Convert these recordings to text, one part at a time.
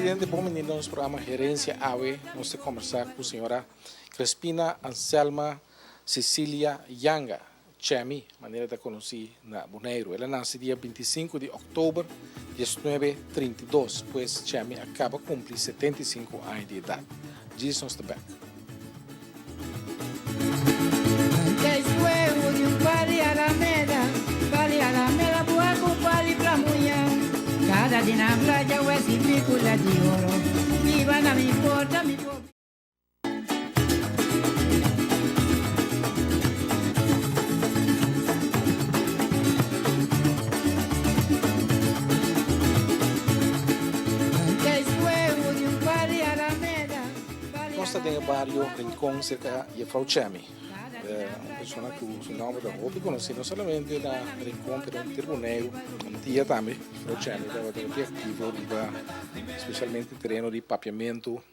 Presidente, bom menino do nosso programa Gerência AWE. Nós vamos conversar com a senhora Crespina Anselma Cecília Yanga, Chemi, maneira de conhecer na Bonaire. Ela nasce dia 25 de outubro de 1932, pois Chemi acaba de cumprir 75 anos de idade. Diz-nos também. Cada dia na praia o esse picula de ouro. Viva na minha porta, me Nós estamos no bairro Rincón, cerca de Frau Chemi. Uma pessoa que o nome da roupa conhece não somente na Rincón, mas no Bonaire, um dia também, Frau Chemi, estava ativo, especialmente terreno de papiamento.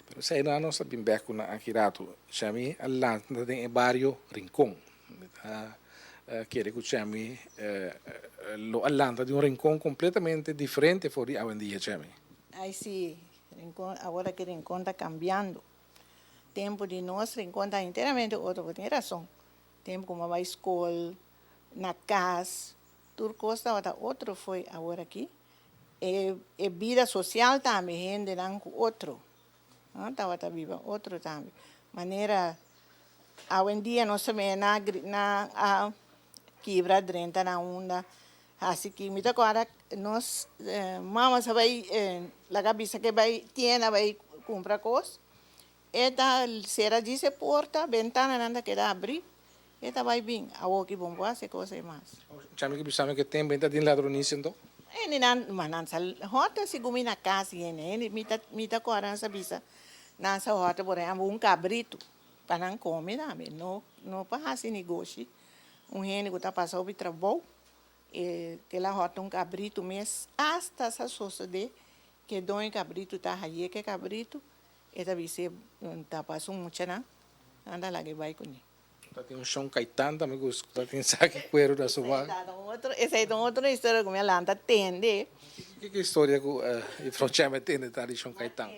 Pero sei na nossa bimbeco na Akirato, Chemi, lá no bairro Rincón. Quer que Chemi lo allanta de rincón completamente diferente fuori hoy en día, Chemi. Aí sim, agora que Rincón está cambiando. Tempo de nós, Rincón está inteiramente outra geração. Tempo como vai à escola, na casa, tudo coisa outro foi agora aqui. E vida social também, gente não com outro. Estava viva outro também. Maneira, hoje em dia nós também na quebra dentro na onda. Assim que me agora nós mama vai la cabeça que vai tienda vai comprar coisas. Eta será dice porta, ventana nanda que dá abrir. Eta vai bem, a o que bom fazer coisa mais. Chami que pensava que tem venda de ladronice então? Ele não, mas não sal hota se gumi na casa ele mita corança bisa. Nessa hota por exemplo cabrito para não comer não para assim negócio. Gente que está passando o trabalho que lá hota cabrito mesmo hasta essa soça de que dói cabrito tá aí que cabrito eta bisa tá passando muito não anda lá que vai com ele. Tem chão Caetano também gosta, tem saque cuero da sua. Essa é outra história como ela anda tende. Que história que Frau Chemi tem de tradição Caetano?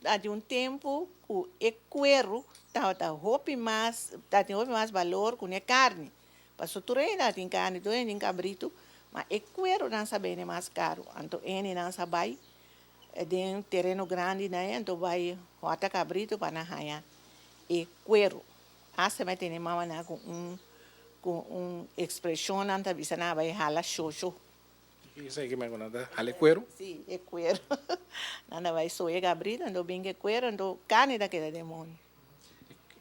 Há de tempo que o cuero tá roupa mais valor com a carne. Passou tudo ainda tem carne, tudo tem cabrito, mas o cuero não sabe é mais caro. Então ele não sabe de um terreno grande, né? Então vai rota cabrito para na raia. E cuero. Hasta me tem mama na com expressão anta bisa na vai hala xoxo. Isso aí que me conta, hale cuero? Sim, é cuero. Nada vai soe cabrito, então bem que cuero, então carne daquela demônio.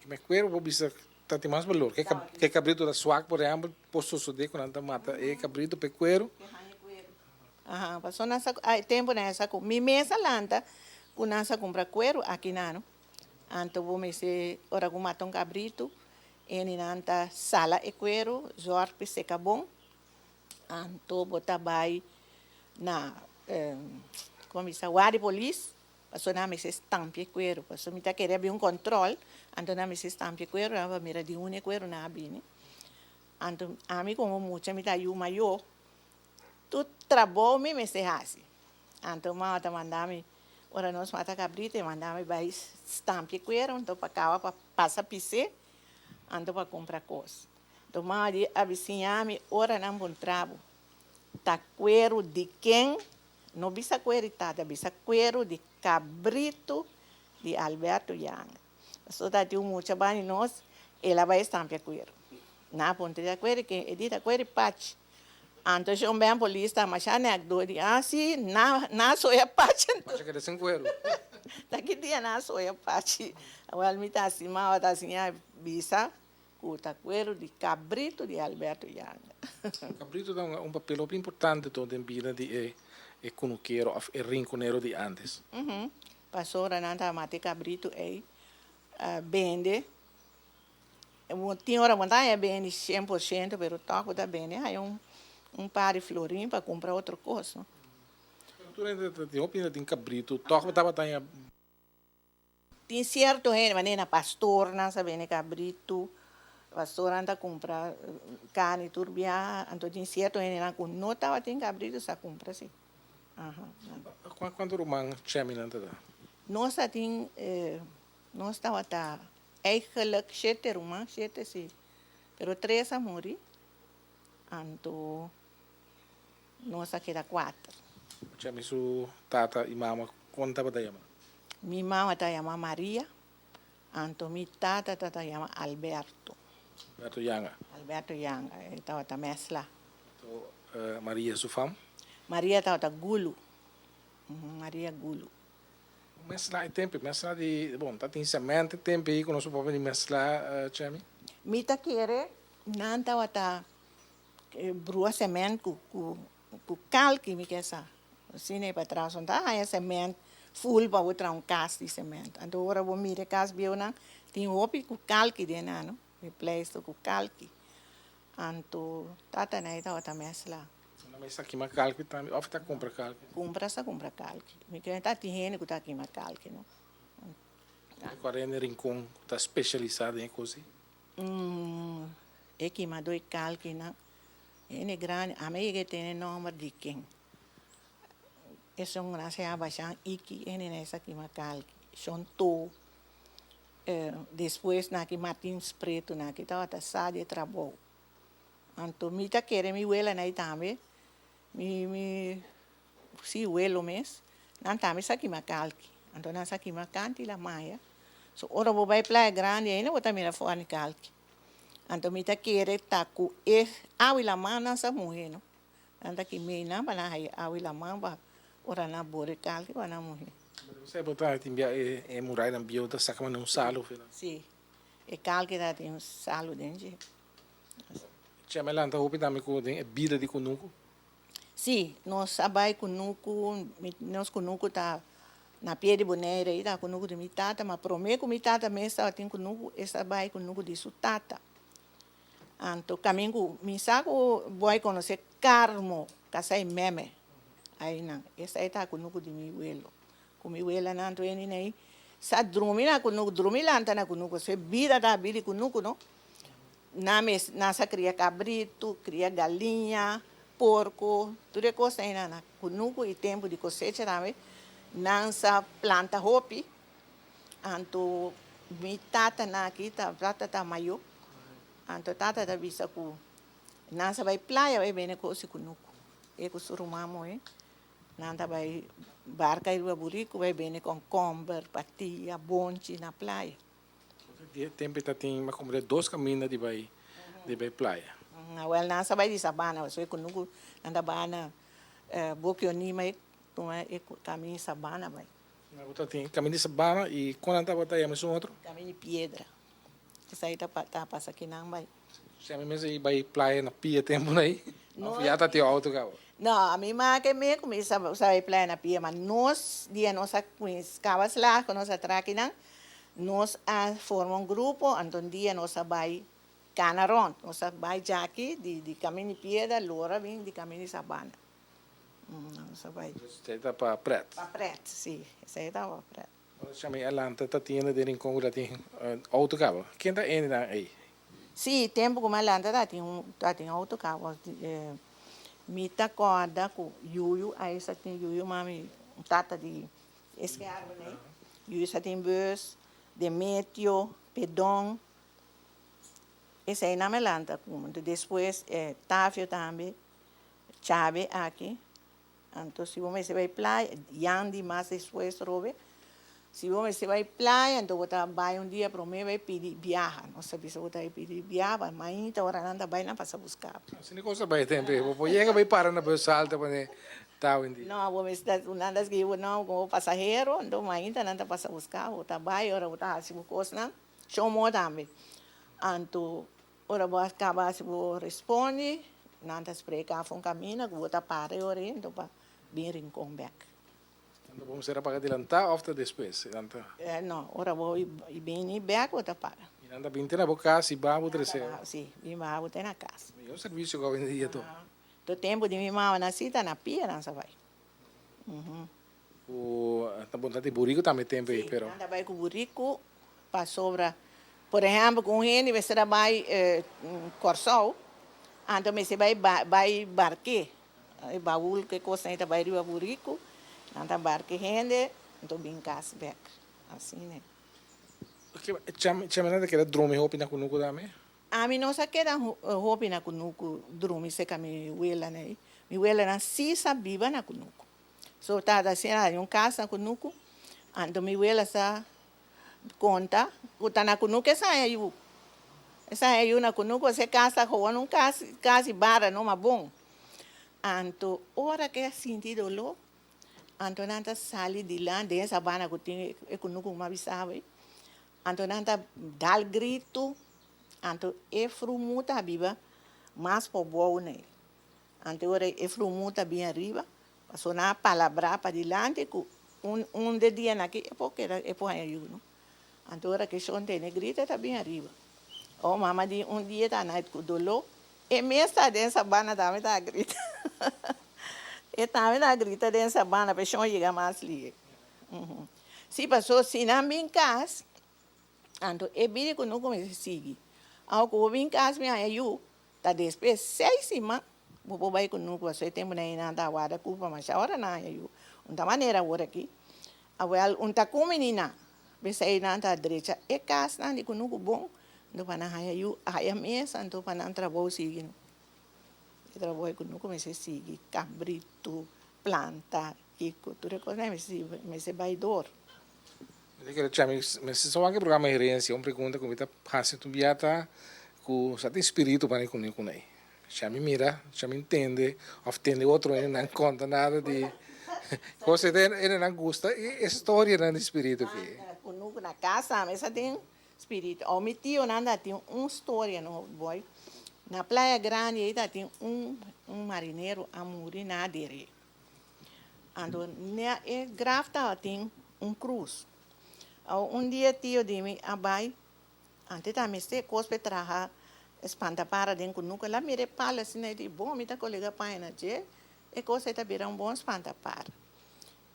Me cuero vou bisa tá tem mais valor. Que cabrito da suac, por exemplo, posso suder quando anda mata é cabrito pe cuero. Aham, passou nessa tempo nessa com mi mesa lanta, com nessa compra cuero aqui não. Então vou me se ora com matam cabrito, ele nanta sala e cuero, zorpe seca bom. Então botar bai na comissária de polícia, passou na me se estampe cuero, passou me tá querer abrir controle, então na me se estampe cuero, na mira de cuero na abine. Então a mim como muito me tá eu maior, tu trabalho me se hace. Então mal tá mandar-me ora nós mata cabrito e mandar-me vai estampe cuero, então para cá para passa pise, então para comprar coisa. Então mal a vizinha me ora não encontrava. Tá cuero de quem? Não bisa cuero tada, bisa cuero de cabrito de Alberto Yang. Só tá de muito bem nós, ela vai estampar cuero. Na ponte da cuero que edita cuero patch. Então eu bem a polícia, mas já não é sim, na sou a patch. Mas que sem cuero. Daqui dia na sou a patch. Agora me tá assim, mal tá assim a bisa. Cuta cuero de cabrito de Alberto Yang. Cabrito dá papel bem importante toda em vida de conuqueiro, e rinconeiro de antes. Passou a nanta mate cabrito vende. Tinha hora vontade vende 100%, pero toco da vende. Aí par de florim para comprar outra coisa. Tu tem opinião de cabrito, toco estava tão Tem certo gente, maneira pastor, não sabe nem cabrito. Pastor anda comprar carne turbia, então tem certo gente não estava tem cabrito sa compra sim. Quanto rumang chemi nanta da? Nós hadden, nós estava eigenlijk 7 rumah, 7 sim. Pero 3 a morrer. Então, nós aqui era 4. Chemi su tata e mama quanto ba dayama? Minha mãe chama Maria. Então, minha tata chama Alberto. Berto Yanga. Alberto Yang, ele estava mesla. So, Maria su fam? Maria estava Gulu. Maria Gulu. Mesla e tempo, mesla di, bom, tá tem semente tempo aí quando su papa di mesla chemi? Mita querer, não estava brua semente com calque, me quer saber. Assim, é para trás, onde há semente full para outra casa de semente. Então, agora vou mirar casa bio não, tem roupa com calque de não, replace com calque. Então, tata não estava mesla. Não mas aqui ma calque também, of tá compra calque. Compra calque. Me quer tá tem que tá aqui ma calque, não. Agora é rincão tá especializado em coisa. É que ma doi calque não. É grande, a mim que tem nome de quem. Esse é um grande abaixo iki é nessa aqui ma calque. São to. Depois na que Martins Preto na que tá sala de trabalho. Então me tá querendo me uela na também. Me si uelo mes. Não também aqui ma calque. Então nessa aqui ma canti la maia. So ora vou vai praia grande ainda vou também fora de calque. Então me tá querendo tá com awi la mão nessa mulher não. Então aqui me não para awi la mão para ora na bore calque para na mulher. Você botar timbia é murai na bio da saca mas salo fela. Sim. E calque dá tem salo dentro. Chemi lá tá hopi também com é bida de conuco. Sim, nós trabalhamos com nuco tá na pia de boneira aí tá com nuco de mitata, mas promete com mitata mesmo tem com nuco essa trabalho com nuco de sutata. Então caminho me saco vai conhecer Carmo, casai meme. Aí não, essa aí tá com nuco de mi uelo não tô indo aí. Sa drumina com nuco, drumila anta na com nuco, se bida tá bida com nuco não. Nasa cria cabrito, cria galinha, porco, tudo é coisa aí na cunuco e tempo de cosecha também. Nansa planta hopi, anto mi tata na aqui tá maior, anto tata tá vista com nansa vai praia vai bem coisa cunuco, é com surumamo nanta vai barca e burico vai bem com comber, patia, bonchi na praia. Tempo tá tem uma como 2 caminhos de vai praia. Well, nasa vai de sabana, so com nuco anda bana boquioni mas é caminho sabana vai. Agora tem caminho de sabana e quando anda botar aí mais outro. Caminho de pedra. Essa aí tá passa aqui não vai. Chemi mesmo aí vai praia na pia tempo aí. Não, Já tá teu auto cá. não, a minha mãe que me começa a praia na pia, mas nós dia nossa cavas lá, com nossa traque não, nós formamos grupo, então dia nossa vai canaron, nossa vai já aqui de caminho de pedra, lora vem de caminho de sabana. Nossa vai. Você tá para preto. Para preto, sim, essa aí tá para preto. Chami Alanta tá tendo de rincão lá tem auto cá. Quem tá indo aí? Sim, tempo como ela anda tem outro carro. Mita corda com Yuyu, aí só tem Yuyu, mami, tata de esse árvore, né? Yuyu só tem bus, Demetrio, Pedon. Esse aí não me lanta como. Depois, Tafio também, Chave aqui. Então, se você vai praia, Yandi mais depois, Robe. Se você vai praia, então você vai dia para mim, vai pedir viaja. Não sabe se você vai pedir viaja, mas ainda agora não vai não para buscar. Se não coisa vai tempo, vou chegar vai parar na bus alta para tal indi. Não, vou estar nada que eu não como passageiro, então ainda não para buscar, você vai, ora você há se coisa não, chamou também. Então, ora vou acabar se vou responde, não está explicar um caminho, você para ora então para vir em comeback. Então vamos ser para adiantar ou depois? Não, ora vou ir bem back ou tá para. Anda bem na boca se babu terceiro. Sim, minha mãe tem na casa. É um serviço que eu vendia todo. Do tempo de minha mãe nasci tá na pia, não sabe. O tá bom tá de burico também tem aí, pero. Anda vai com burico para sobra. Por exemplo, com ele você vai corsol, então você vai barque. o baú que costa está vai riba burico, nanta barque rende, então bem casback. Assim, né? Chama nada que era drone hopi na kunuku também. A mim não se queda roupa na kunuku dorme se que me uela né. Me uela na sisa biba na kunuku. So tá assim casa na kunuku, ando me uela sa conta, o tá na kunuku essa é na kunuku se casa com um casa bara não é bom. Anto ora que sentido lo, anto nanta sali de lá dessa bana que tem kunuku uma bisabe. Anto nanta dal grito, anto frumuta biba, mas por boa né. Anto ora frumuta bem arriba, passou na palavra para dilante que de dia aqui é porque é por aí não. Anto ora que chão tem grita tá bem arriba. Oh mama di dia tá na com dolor, e mesmo dessa bana também tá grita. E também tá grita dessa bana para chão chegar mais ali. Se passou se na minha casa, anto biri que não comece a seguir. Ao que eu vim casa minha eu tá despes 6 cima, vou vai com não você tempo nem nada guarda culpa mas agora não eu. Da maneira agora aqui, awel tá com menina, pensei nada direita e casa não de com não bom, não para na eu a mesa então para não trabalho seguir. Trabalho com não comece a seguir cabrito, planta, e cultura coisa me se vai dor. Mas se só aquele programa herência, uma pergunta como está passando tu biata com só tem espírito para nem com nem. Chame mira, chame entende, ou entende outro ele não conta nada de coisa ele não gosta e história não espírito que. Quando na casa, mas tem espírito. O meu tio nada tem história no boy. Na Praia Grande aí tem marineiro a morrer na dele. Ando na grafta tem cruz. Dia tio de mim abai, antes também se cospe traha espanta para dentro nunca lá mire pala assim de bom me tá colega pai na je e coisa tá virar bom espanta para.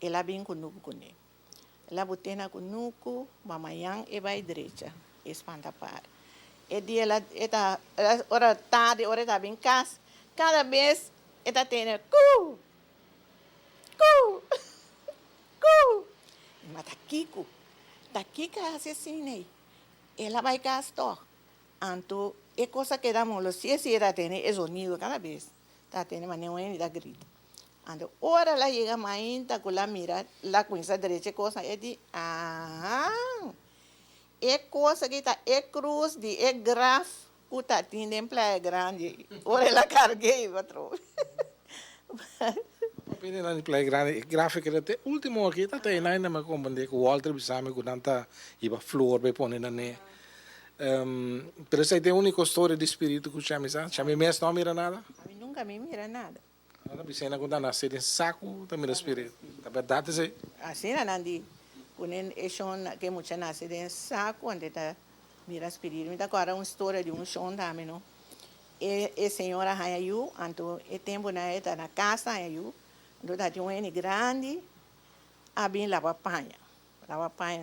Ela bem com nuco com ele. Ela botena com nuco, mamanhã e vai direita espanta para. E dia ela hora tarde hora tá bem casa, cada vez ela tem cu mata kiko. Daqui que assim né, ela vai gastar. Anto é coisa que damos los se era ter é sonido cada vez, tá tendo mas não é da grita. Anto ora lá chega mais tá com lá mira lá com essa direita coisa é de é coisa que tá é cruz de é graf o tá tendo em Praia Grande. Ora ela carguei patrão. Pine na Praia Grande, gráfico até último aqui tá tem ainda mas como de que Walter bisame com tanta iba flor be pone na ne. Pero essa é a única história de espírito que chame mesmo não mira nada. A mim nunca me mira nada. Ela bisena quando nasce em saco também mira espírito. A verdade é assim na nandi quando é chão que muita nasce em saco onde tá mira espírito. Me tá agora uma história de chão também não. E senhora Hayayu, anto e tempo na eta na casa Hayayu, anto tá de grande, a bem lava panha,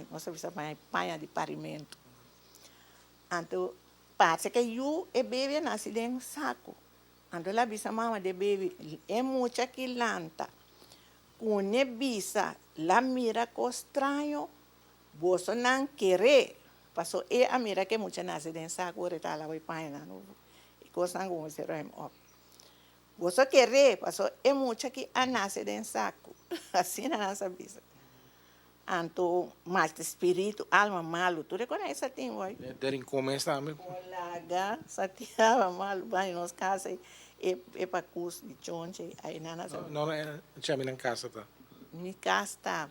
não sabe se panha de parimento. Anto parece que eu e bebê nasce dentro saco. Anto lá bisa mama de bebê é muita que lanta. Quando bisa lá mira co estranho, você não querer, passou e a mira que muita nasce dentro saco, ora tá lava panha na novo. Gostam como se rem op. Você querer, passou é muito que a nasce dentro saco. Assim na nossa vida. Anto, mas espírito, alma malo, tu reconhece assim, vai? Derin começa também. Olaga, satiava malo, vai nos casa e para curso de chonche, aí na nossa. Não é, chame na casa tá. Mi casa tá.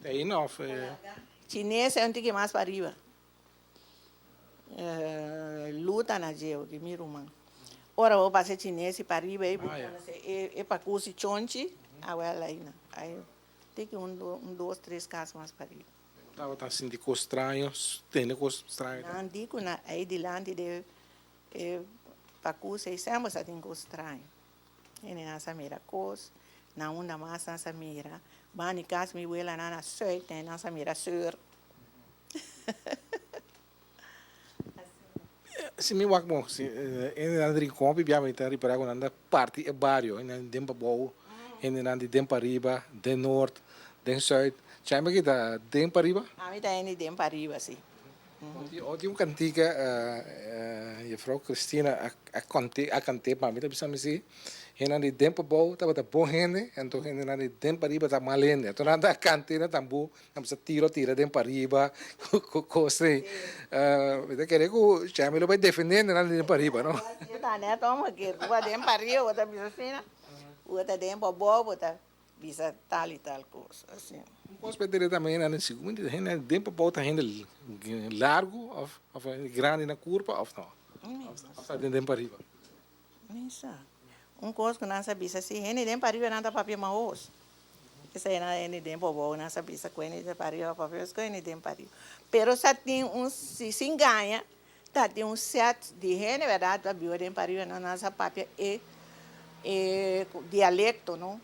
Tem não, Chinês é onde que mais para arriba. Luta na geo que miro man. Ora vou passar chinês para arriba e para curso chonchi, agora aí aí tem que dois, três casos mais para arriba. Tava tá assim de coisas estranhas, tem coisas estranhas. Não digo na aí delante de para curso aí sempre só tem coisas estranhas. E nessa mira coisa, na onda mais nessa mira, bani casa me vuela na söj, tem nessa mira sur. Se me wak mo, se en na rincon bia me tá reparar quando anda parte é barrio, en dempa bou, en na de dempa riba, de norte, de zuid. Tjai me kita dempa riba? A mim tá indo de pariba, sim. Ontem um cantiga, juffrouw Christina, a cante para mim, tá pensando assim, en na de dempa bou, tá bata bom hende, então en na de dempa riba tá malende. Então anda a cante na tambu, na bisa tira dempa riba, coisa. Kita querer que tjai me lo vai defender na de dempa riba, não? Eu tá né, toma que rua de pariba, outra bisa assim, né? Outra de bobo, outra bisa tal e tal coisa, assim. Posso perder também na segunda, a tempo bota ainda largo ou grande na curva ou não? Ou está dentro para arriba? Nem sabe. Coisa que não sabia assim, ele nem pariu nada papel marros. Isso aí não é nem tempo bom, não sabia se coisa nem pariu papel, isso nem tempo pariu. Pero se tem se engana, tá tem certo de rene verdade, papel nem pariu não nessa papel é dialecto, não?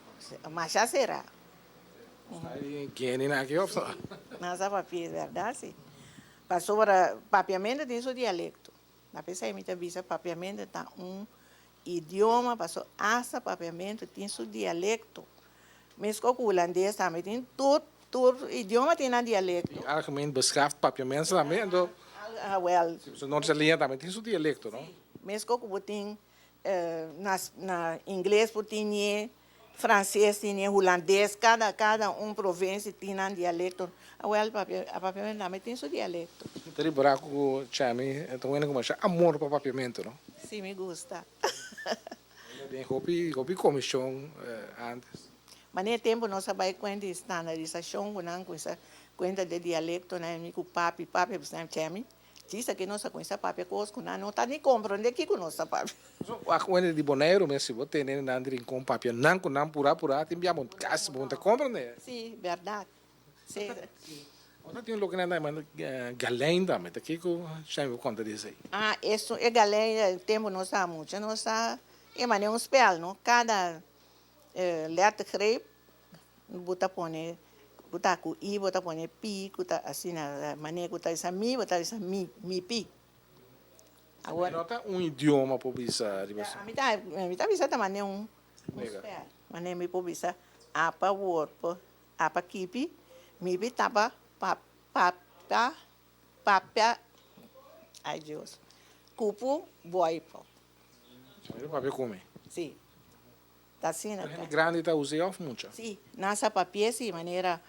Mas já será. Aí quem nem aqui ou não? Nasa papel, verdade, sim. Passou para papiamento tem seu dialecto. Na pessoa imita visa papiamento tá idioma, passou asa papiamento tem seu dialecto. Mesmo que o holandês também tem tudo idioma tem um dialecto. Algemeen beschaafd papiamento também, então. Well. Se não se linha também tem seu dialecto, não? Mesmo que o tem na inglês tem francês tem holandês, cada província tem um dialecto. Well, papiamento também tem seu dialecto. Teri buraco chame, então ainda como amor para papiamento, não? Sim, me gusta. Tem hopi comissão antes. Mas nem tempo nós sabemos quando estandarização, com essa conta de dialecto, né? Com papi, você chama. Diz que nós com essa papi coisa, não está nem compreendendo aqui com nossa papi. A coisa de boneiro, mas se você tem nada com papi, não com não pura, tem bem muito caso, você compreende? Sim, verdade. Sim. Você tem um lugar na galém também, aqui que eu chamo conta disso aí. Ah, isso é galém, tempo nós está muito, nós está, é maneira spell, não? Cada letra crepe, bota pone, bota com i, bota pone pi, bota assim na maneira bota essa mi pi. Agora nota idioma para bisa, a mim tá bisa também spell, maneira me para bisa apa word, apa kipi, mi pi tapa papia, ai Deus, cupo boy po. Chama papi come. Sim. Tá assim, né? Grande tá usei off muito. Sim, nessa papel sim, maneira,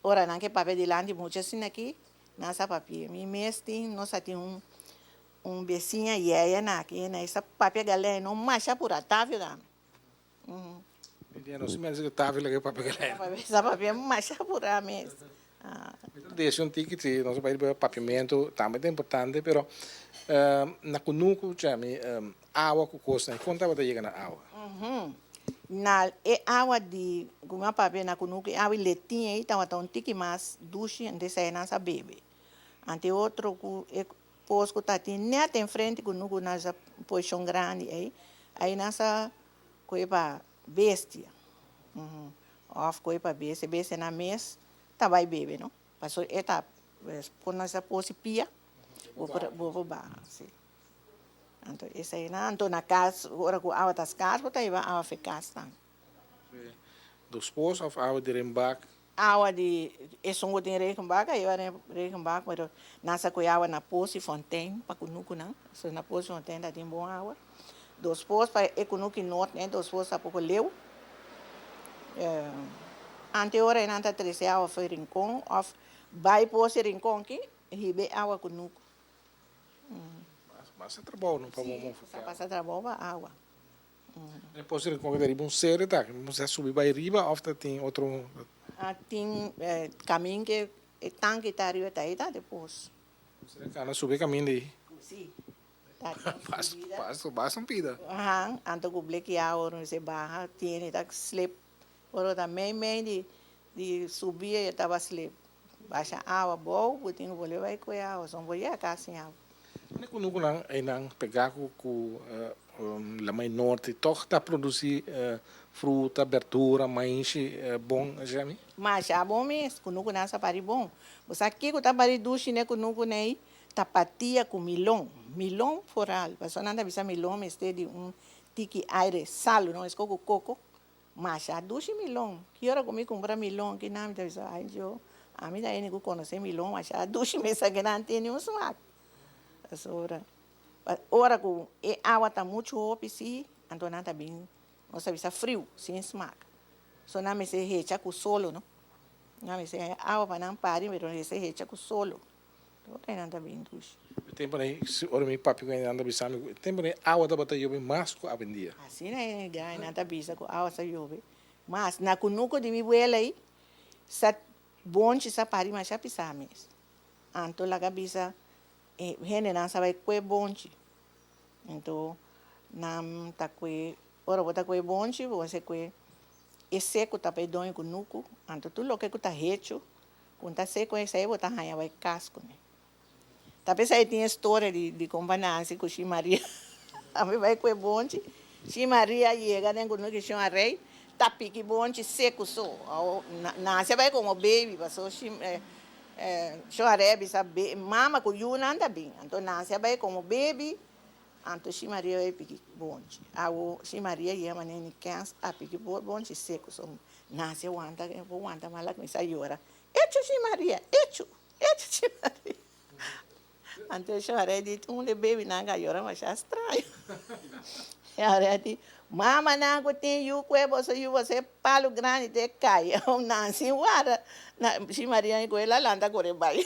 ora não que papel de lande muito assim aqui, nessa papel. Mi mês tem, nós tem becinha e aí aqui, né? Essa papel galera não marcha por atável da. Não se me diz que tá vendo que papel galera. Essa papel marcha por a mês. Deixa ticket, nós vai para papiamento, também é importante, pero na conuco chame água com costa, quanto vai chegar na água? Na água de uma papel na conuco, água letinha aí, tava tão tique mais duche, onde sai nessa bebê. Ante outro posco tá tem net em frente conuco nessa posição grande aí nessa coisa bestia. Off coisa bestia na mesa. Tá vai beber, não? Passou etapa, por nossa posse pia, vou barra, sim. Então, isso aí, não? Então, na casa, agora com a água das casas, tá aí, a água fica assim. Dos poços ou água de rembac? Água de, isso não tem rembac, aí vai rembac, mas nessa com água na posse fontaine, para conuco, não? Se na posse fontaine, tem boa água. Dos poços, para conuco norte, né? Dos poços, a pouco leu. Anteora não está três água foi rincão, of vai por ser rincão aqui, ribe água com nuco. Passa trabalho, não para bom ficar. Passa trabalho para água. Depois rincão que deriva série, tá? Você subir para riba, ou tem outro. Tem caminho que é tanque tá arriba tá aí tá depois. Você quer subir caminho daí? Sim. Basta um pida. Anto que o black água não se barra, tem tá slip. Ora também de subir e estava slip. Baixa água boa, botinho vou levar com água, só vou ir a casa sem água. Quando não pegar com a mãe norte, toch tá produzir fruta, verdura, mais bom, já me? Mas é bom mesmo, quando não nessa pari bom. Você aqui que tá pari duche né quando nem tapatia com milão. Milão foral. Pessoa nada bisa milão, este de tiki aire salo, não, escoco coco. Mas a duche milão. Que hora comigo comprar milão, que não me dá bisa. Ai, eu, a mim daí nem conhecer milão, mas a duche me sa que não tem nenhum suaco. Essa hora. Ora com a água tá muito hope, sim, então nada bem. Não sabe se frio, sem smack. Só não me se recha com solo, não? Não me se água para não parar, mas se recha com solo. Então nada bem, duche. Tempo aí, ora me papi com anda bisa, tempo aí água da batalha bem mais com a vendia. Assim né, ganha nada bisa com água sa jove. Mas na cunuco de mi buela aí, sa bonche sa pari mas já pisar mesmo. Então lá bisa gente não sabe que é bonche. Então não tá que ora bota que é bonche, você que é seco tá para donho com nuco. Então tudo lo que tá hecho, quando tá seco esse aí bota ranha vai casco né. Talvez aí tem história de companhia com Xi Maria. A mim vai com o bonde. Xi Maria chega nem com o que chama rei. Tá pique bonde seco só. Nasce vai como baby, passou Xi chama rei, sabe? Mama com o anda bem. Então nasce vai como baby. Então Xi Maria vai pique bonde. A Xi Maria ia mané cansa a pique bonde seco só. Nasce o anda malak me sai ora. Echo Xi Maria, echo Xi Maria. Então eu chorei de de baby não agora mas é estranho. Eu disse, mama não tem você palo grande de cai. Eu não sei nada. Se Maria com ela landa corre vai.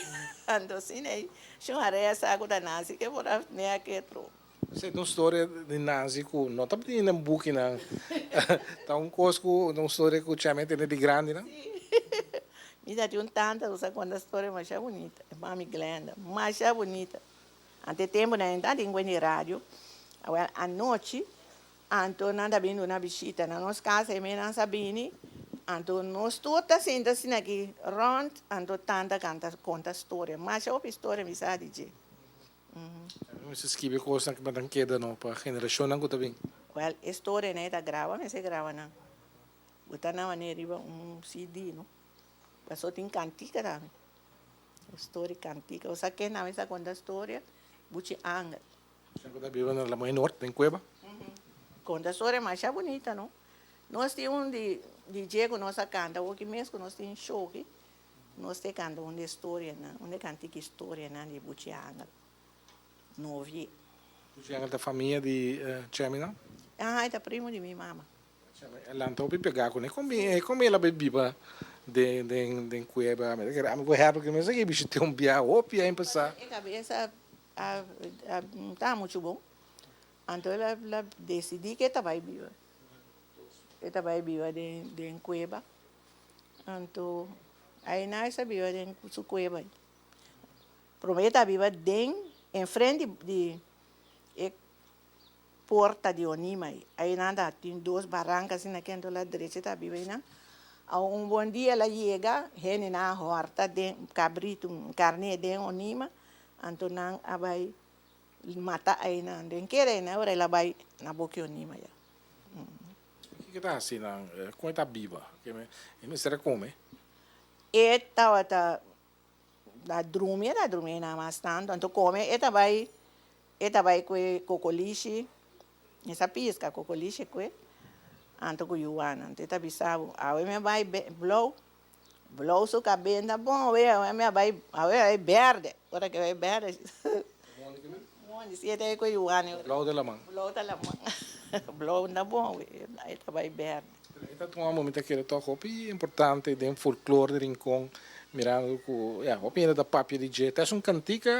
Então assim aí chorei essa água da Nancy que bora nem aqui tro. Você tem uma história de Nancy com não tá pedindo um book não. Tá cosco, uma história que o chamete de grande não. Me dá de tanta, usa quando a história mais bonita. É mami Glenda, mais bonita. Ante tempo, né, ainda tem em rádio. À noite, então nada bem na visita. Na nossa casa, eu não sabia. Então nós todos sentamos assim aqui, rond, então tanta conta história. Mas a história me sabe dizer. Você escreve coisas que não queda não para geração não tá bem. Well, história né, tá grava, mas se grava não. Botar na maneira CD, não. Passou tem cantica também. História cantica. Você quer não essa conta história? Buchi Angel. Você está vivendo na mãe norte, em Cueva? Conta história mais bonita, não? Nós temos DJ que nós canta, o que mesmo nós temos show aqui. Nós temos uma história, uma cantica história de Buchi Angel. Novi. Buchi Angel da família de Chemi, não? Ah, é primo de minha mama. Ela não está pegar com ele. Como ela bebia de Cueva? A minha guerra porque mesmo aqui bicho tem bia opi aí passar. A cabeça não está muito bom. Então ela decidiu que ela vai viver. Ela vai viver de Cueva. Então aí não sabia de sua Cueva. Prometa viver em frente de porta de Onima. Aí nada, tem duas barrancas assim naquele lado direito está vivendo. Bom dia ela chega, rene na horta de cabrito, carne de Onima, então não vai matar aí não, den querer né, agora ela vai na boca Onima já. O que está assim não? Como está viva? Que me será come? Esta da dormir na mais tanto, então come, esta vai com cocoliche. Essa pisca, cocoliche, que anto com Yuana, então bisabo, a me vai blow seu cabelo, tá bom, a me vai verde, agora que vai verde. Bom, se é com Yuana. Blow de la mão. Blow da la mão. Blow tá bom, aí tá vai verde. Então um momento que ele toca é importante de folclore de rincão, mirando com, a opinião da papi de J. Tem cantica,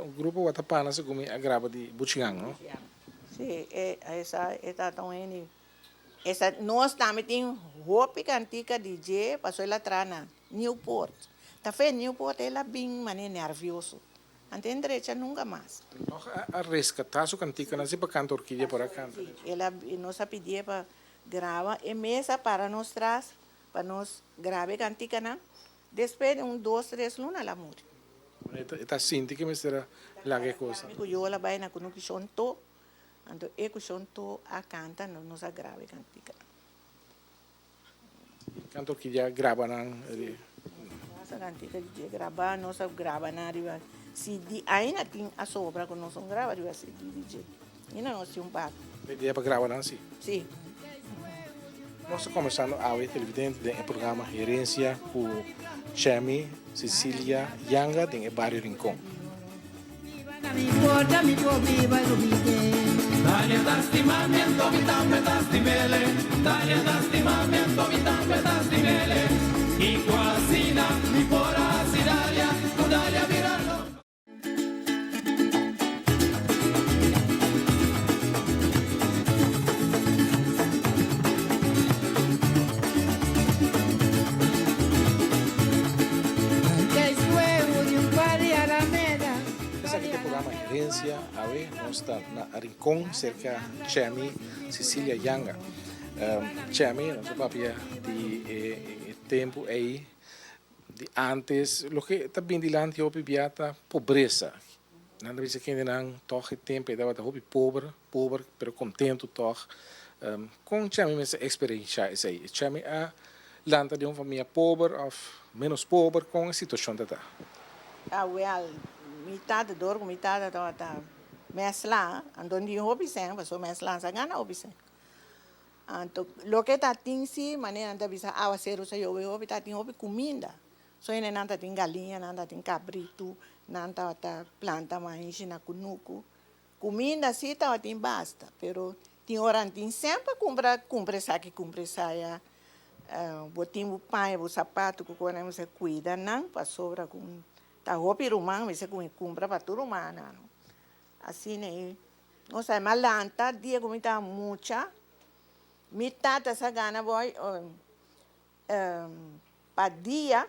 o grupo Watapana se come a grava de Buchigang, não? Sim, essa também. Essa nós também tem roupa cantica DJ, passou ela trana Newport. Tá feio Newport ela bem mané nervioso. Ante direita nunca mais. A resgatar sua cantica, não se para cantar orquídea por aqui. Ela nos pedia para gravar e mesa para nós traz, para nós gravar cantica na. Depois de 2, 3 lunas ela morre. Está sinti que me será lá que coisa. Eu ela vai na que chonto. Então, eu chonto a canta, nos agrave cantica. Cantor que já grava na nossa cantica de gravar, nós grava na riba Se ainda tem a sobra que nós grava, eu assim, DJ. Ainda nós temos pago. A ideia para gravar assim. Sim. Nós estamos começando a ver televidente do programa Herência com Chemi, Cecília Yanga, do Barrio Rincón. No me importa mi pobre balubite. Daria d'astimamento, vitambe d'astimele, daria d'astimamento, vitambe d'astimele. Y quasina, mi pora sidaria, daria virarlo. Que es huevo de un par de alameda. Esse aqui é o programa Herência, a ver, nós estamos na Rincón, cerca de Chemi, Cecília Yanga. Chemi, nosso papel de tempo aí, de antes, o que também de lá antes houve biata pobreza. Nada disso que não toque tempo, dava da houve pobre, pero contento toch. Com Chemi essa experiência essa aí. Chemi a landa de uma família pobre ou menos pobre com a situação da tá. Well, metade dorgo, metade da mesla, andando de hobby sem, mas o mesla sa gana hobby sem. Anto, lo que tá tem si, maneira anda bisa awa seru sa yo hobby tá tem hobby comida. So ene nanta tem galinha, nanta tem cabrito, nanta tá planta mais na kunuku. Comida si tá tem basta, pero tem hora tem sempre compra saia. Botimos pai, o sapato que quando você cuida, não, para sobra com tá roupa rumã, você compra para tudo rumã, não. Assim, né? Não sei, mas lanta, dia como tá muita, metade dessa gana boy, para dia,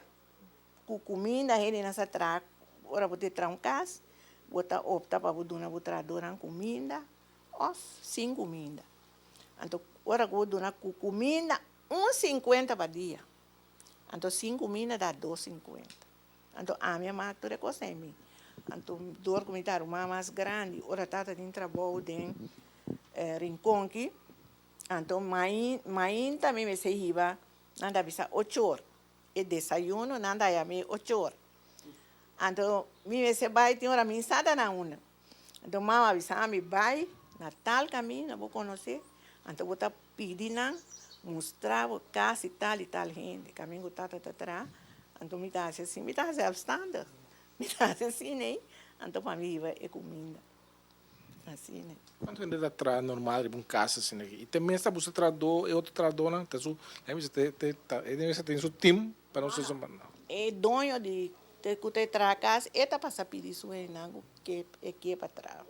com comida, ele nessa traca, ora você trancas, você opta para botar uma comida, ou sem comida. Então, ora você dona com comida, 1,50 para dia. Então, 5 comida dá 2,50. Então, a minha máquina é coisa em mim. Então, dor com a uma mais grande, ora tata tem trabalho de rincón aqui. Então, mãe também me servia, nada bisa 8 horas. E desayuno, nada é a mim 8 horas. Então, me se vai, tem hora minha sada na uma. Então, mãe avisa, me vai, na tal caminho, não vou conhecer. Então, vou estar pedindo, mostrava casa e tal gente. Caminho tata atrás. Então, me dá assim, me dá self-standard. Me dá assim, né? Então, para mim, é comida. Assim, né? Quanto ainda atrás normal de um casa assim aqui. E também está você trador e outro trador não, tá su, aí você tem seu time para não se somar não. É dono de que tra casa, eta passa pedir isso aí, não, que é para trás.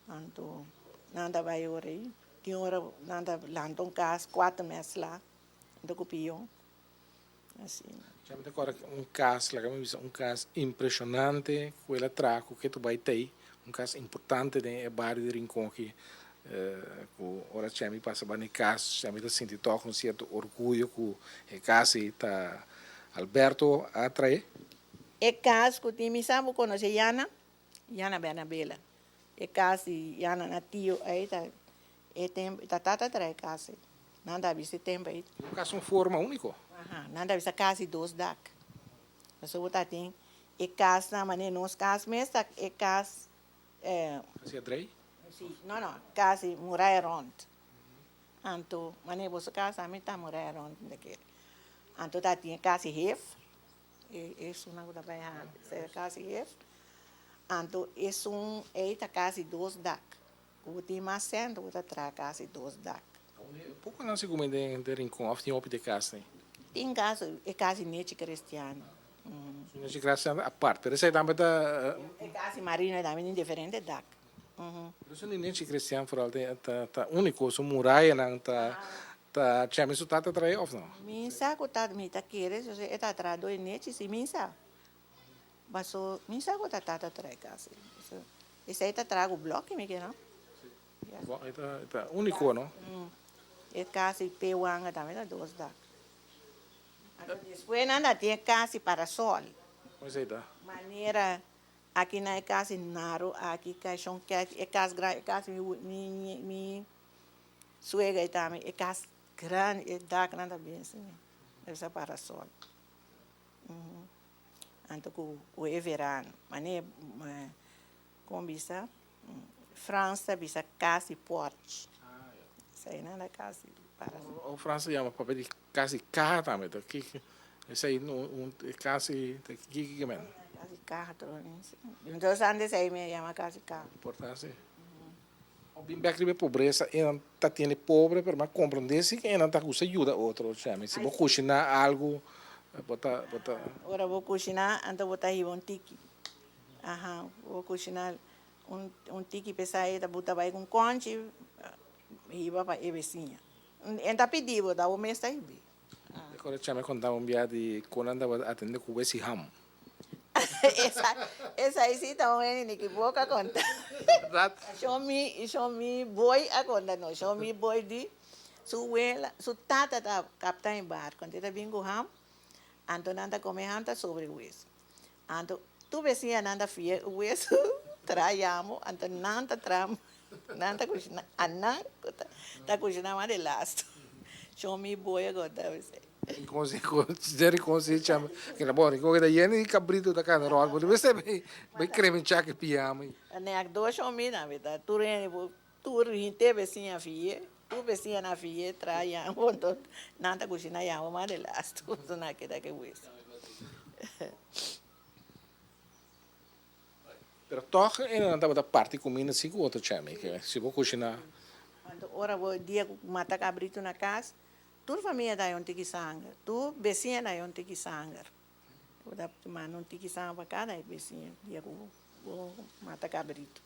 Então, nada vai hora aí. Tem hora nada lá então casa 4 meses lá, do copião. Assim. Já me agora caso caso impressionante, com ele traco que tu vai ter, caso importante de bairro de Rincón que ora chami passa bem caso, chami da sentir toque um certo orgulho com o caso está Alberto atrai. É caso que tem me sabe conhecer Yana Bernabela. É caso Yana natio aí tá tempo tá atrai caso. Nada viste tempo aí. Um caso forma único. Nada bisa kasi 2 dak. So what tem e casa na maneira nos cas mesmo e cas Assim atrai? sim, não, kasi murai rond. Anto maneira você casa me tá murai rond daquele. Anto tá tem kasi hef. Isso não dá bem a ser kasi hef. Anto isso tá kasi 2 dak. O tem mais sendo o tá kasi 2 dak. Pouco não se come de Rincón, tem op de casa, né? Tem caso é kasi nete cristiano. Não se graça a parte, mas aí também tá É kasi marino também diferente dak. Isso não é cristiano, por tá único, so muralha não tá chama isso tá trai of não. Minsa ko ta mi ta kere so se eta trado nete si minsa. Baso minsa ko ta trai kasi. So esse aí tá trago bloco me que não? Bom, tá único, não? É kasi pewanga também tá 2 dak. Depois nada tem kasi para sol. Mas aí tá. Maneira aqui na é kasi naro, aqui caixão que é kasi grande, kasi mi suega também é kasi grande, é dak nada bem assim. Deve ser para sol. anto ku é verano. Mas né, como bisa, França bisa casa e porte. Isso aí não é casa para. O França chama papel de casa e carro também. Isso aí não casa e que mesmo. Casa e carro, então antes aí me chama casa e carro. Importância. O bem que pobreza, e não tá tendo pobre, mas compram desse que não tá com ajuda outro, chama. Se vou cozinhar algo, botar. Agora vou cozinhar, então botar aí um tiki. Vou cozinhar um tiki pesado, botar aí com conche, e vai para a vizinha. Então pedi, vou dar o mês aí. Agora chama quando dá dia de quando anda atender com esse ramo. Essa aí sim tá um que boca conta. Show me boy a conta não, show me boy de su tata tá capta em bar, quando ele vem com ham, então anda comer ham tá sobre o isso. Então tu vizinha anda fia o isso, traiamo, então nanta tram, nanta cozinha, anan tá cozinha mais de last. Show me boy agora você. Consci chama que na boa que da yeni cabrito da cara rola porque você vai creme chaque piama né a dois homens na verdade tu rinte vizinha fie tu vizinha na fie traia quando nada cozinha ya uma de las tu na que da que isso pero toch não dá da parte comida assim com outro chama que se vou cozinhar quando ora vou dia mata cabrito na casa tu família da onde que sangue, tu vizinha da onde que sangue. O da mano onde que sangue para cada vizinha, dia vou mata cabrito.